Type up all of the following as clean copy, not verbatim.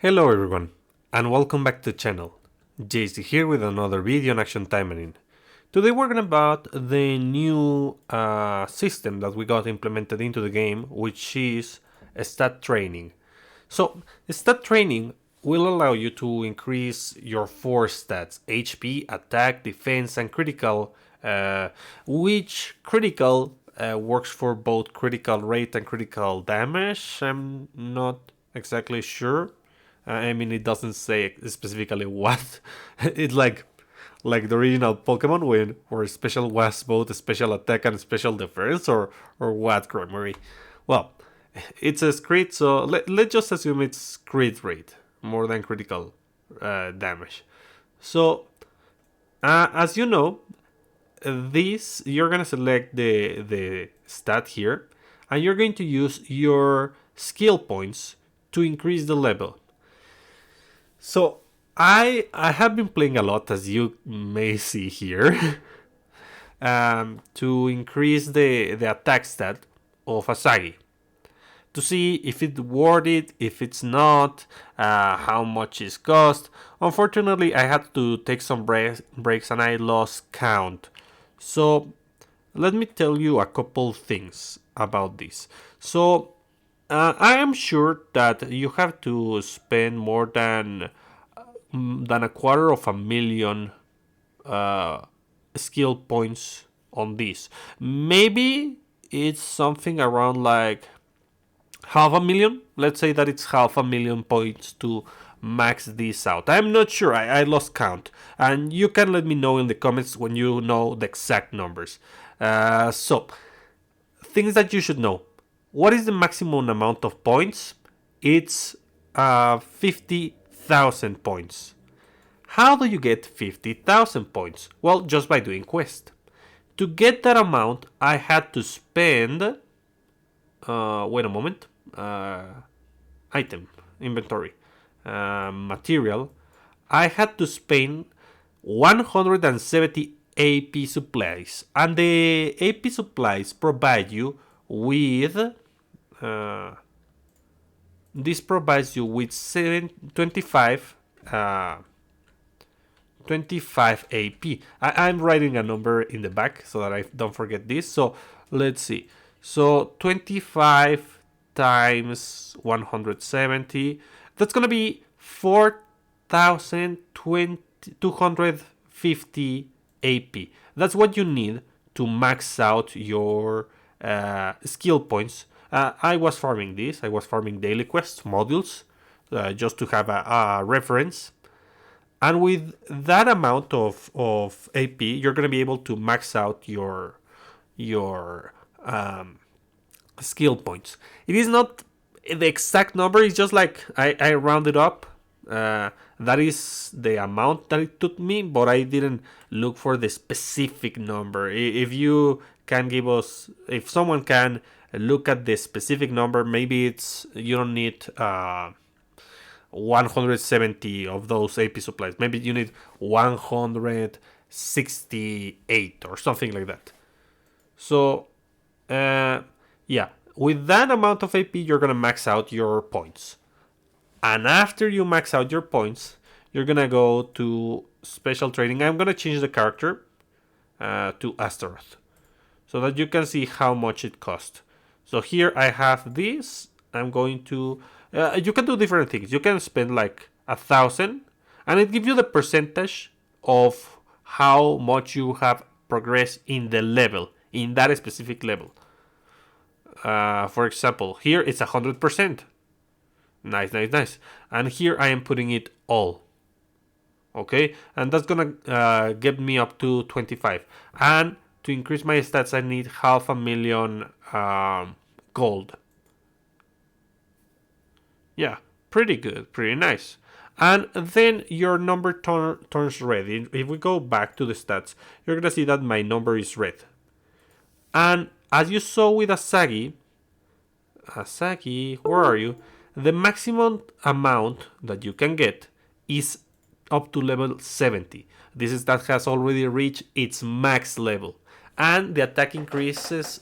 Hello everyone, and welcome back to the channel. JC here with another video on Action Taimanin. Today we're going about the new system that we got implemented into the game, which is stat training. So, stat training will allow you to increase your 4 stats: HP, attack, defense, and critical, which critical works for both critical rate and critical damage. I'm not exactly sure. I mean, it doesn't say specifically what. It's like the original Pokemon where special was both special attack and special defense, or what, Gremory? Well, it says crit, so let's just assume it's crit rate more than critical damage. So, as you know, this you're gonna select the stat here, and you're going to use your skill points to increase the level. So I have been playing a lot, as you may see here, to increase the attack stat of Asagi, to see if it's worth it, if it's not, how much it cost. Unfortunately, I had to take some breaks and I lost count. So let me tell you a couple things about this. So I am sure that you have to spend more than $250,000 skill points on this. Maybe it's something around like $500,000. Let's say that it's $500,000 points to max this out. I'm not sure. I lost count, and you can let me know in the comments when you know the exact numbers. So things that you should know. What is the maximum amount of points? It's 50,000 points. How do you get 50,000 points? Well, just by doing quest. To get that amount, I had to spend... wait a moment. Item, inventory, material. I had to spend 170 AP supplies. And the AP supplies provide you with... this provides you with 25 AP. I'm writing a number in the back so that I don't forget this. So let's see. So 25 times 170. That's going to be 4,250 AP. That's what you need to max out your skill points. I was farming this. I was farming daily quests, modules, just to have a reference. And with that amount of AP, you're going to be able to max out your skill points. It is not the exact number. It's just like I rounded up. That is the amount that it took me, but I didn't look for the specific number. If you can give us, if someone can look at the specific number, maybe it's you don't need 170 of those AP supplies. Maybe you need 168 or something like that. So yeah, with that amount of AP, you're gonna max out your points. And after you max out your points, you're gonna go to special training. I'm gonna change the character to Astaroth so that you can see how much it costs. So here I have this. I'm going to... you can do different things. You can spend like 1,000 and it gives you the percentage of how much you have progressed in the level, in that specific level. For example, here it's 100%. Nice. And here I am putting it all. Okay, and that's gonna get me up to 25. And to increase my stats, I need 500,000 gold. Yeah, pretty good, pretty nice. And then your number turns red. If we go back to the stats, you're gonna see that my number is red. And as you saw with Asagi, where are you? The maximum amount that you can get is up to level 70. This is that has already reached its max level. And the attack increases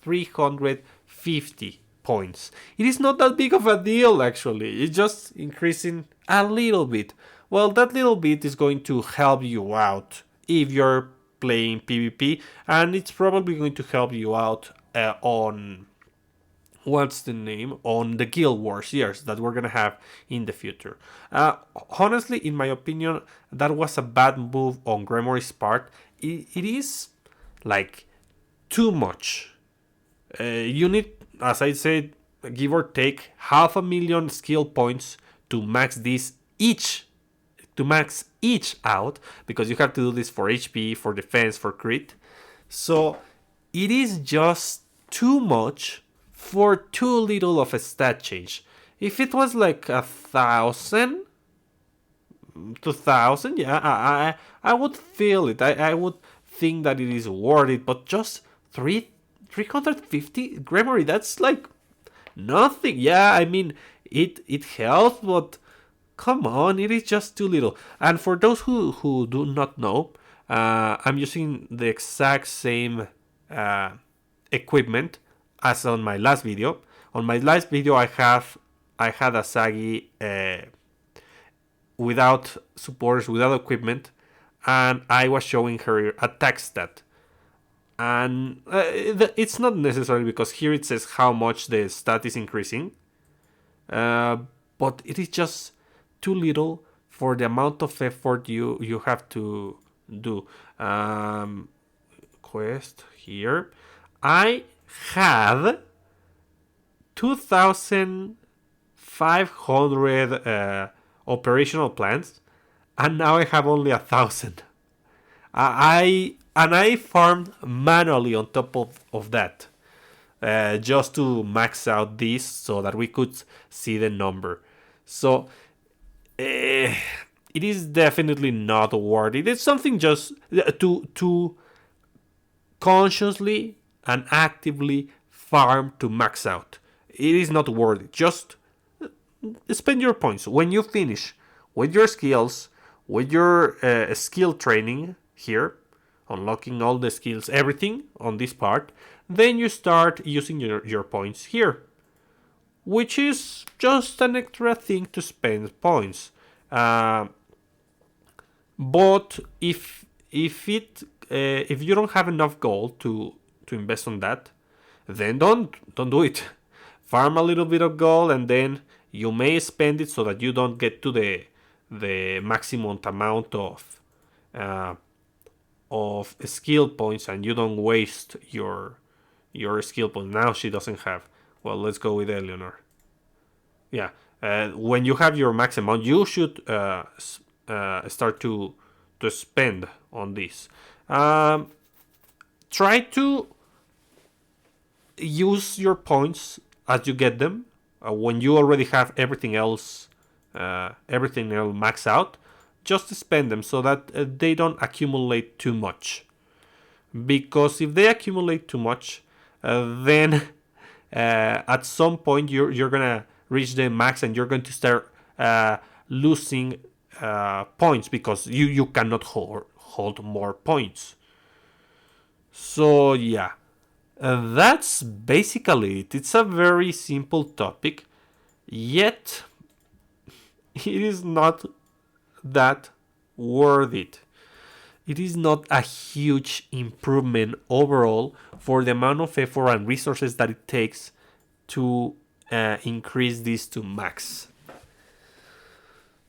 350 points. It is not that big of a deal, actually. It's just increasing a little bit. Well, that little bit is going to help you out if you're playing PvP, and it's probably going to help you out on what's the name on the Guild Wars years that we're gonna have in the future. Honestly, in my opinion, that was a bad move on Gremory's part. It is like too much. You need, as I said, give or take 500,000 skill points to max this each. To max each out, because you have to do this for HP, for defense, for crit. So it is just too much for too little of a stat change. If it was like 1,000, 2,000, yeah, I would feel it. I would think that it is worth it, but just 350 Gremory, that's like nothing. Yeah, I mean, it helps, but come on, it is just too little. And for those who do not know, I'm using the exact same equipment as on my last video. On my last video, I had a Sagi without supporters, without equipment, and I was showing her attack stat. And it's not necessary because here it says how much the stat is increasing, but it is just too little for the amount of effort you have to do. Quest here. I had 2,500 operational plants, and now I have only 1,000. I farmed manually on top of that, just to max out this so that we could see the number. So it is definitely not worth it. It's something just to consciously and actively farm to max out. It is not worth it. Just spend your points. When you finish with your skills, with your skill training here, unlocking all the skills, everything on this part, then you start using your points here, which is just an extra thing to spend points. But if you don't have enough gold to invest on that, then don't do it. Farm a little bit of gold, and then you may spend it so that you don't get to the maximum amount of skill points, and you don't waste your skill points. Now she doesn't have. Well, let's go with Eleanor. Yeah, when you have your max amount, you should start to spend on this. Try to use your points as you get them. When you already have everything else maxed out, just spend them so that they don't accumulate too much. Because if they accumulate too much, then at some point you're gonna reach the max and you're going to start losing points because you cannot hold more points. So yeah, that's basically it. It's a very simple topic, yet it is not that worth it. It is not a huge improvement overall for the amount of effort and resources that it takes to increase this to max.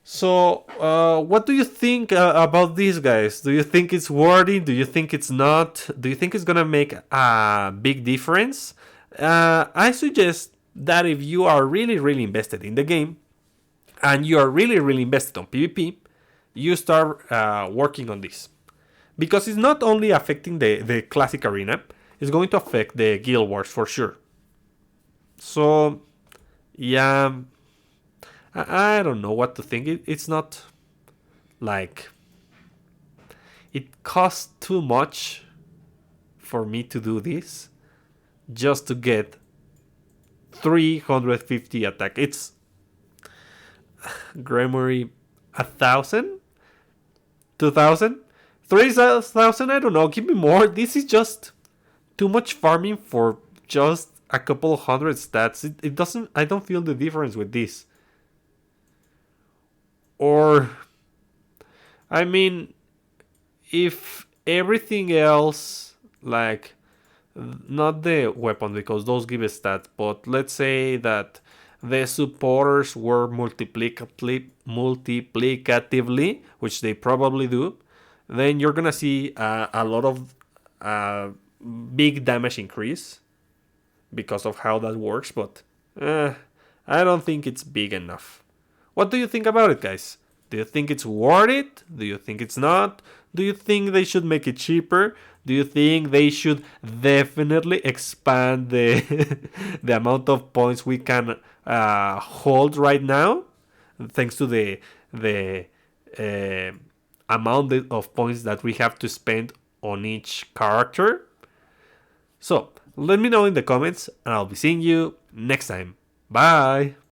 So, what do you think about this, guys? Do you think it's worthy? Do you think it's not? Do you think it's gonna make a big difference? I suggest that if you are really, really invested in the game and you are really, really invested on PvP, you start working on this. Because it's not only affecting the classic arena, it's going to affect the Guild Wars for sure. So, yeah, I don't know what to think. It's not like it costs too much for me to do this just to get 350 attack. It's Gremory 1,000, 2,000, 3,000. I don't know. Give me more. This is just too much farming for just a couple hundred stats. It doesn't. I don't feel the difference with this. Or, I mean, if everything else, like, not the weapon because those give stats, but let's say that the supporters were multiplicatively, which they probably do, then you're gonna see a lot of big damage increase because of how that works. But I don't think it's big enough. What do you think about it, guys? Do you think it's worth it? Do you think it's not? Do you think they should make it cheaper? Do you think they should definitely expand the the amount of points we can hold right now, thanks to the uh, amount of points that we have to spend on each character? So let me know in the comments, and I'll be seeing you next time. Bye.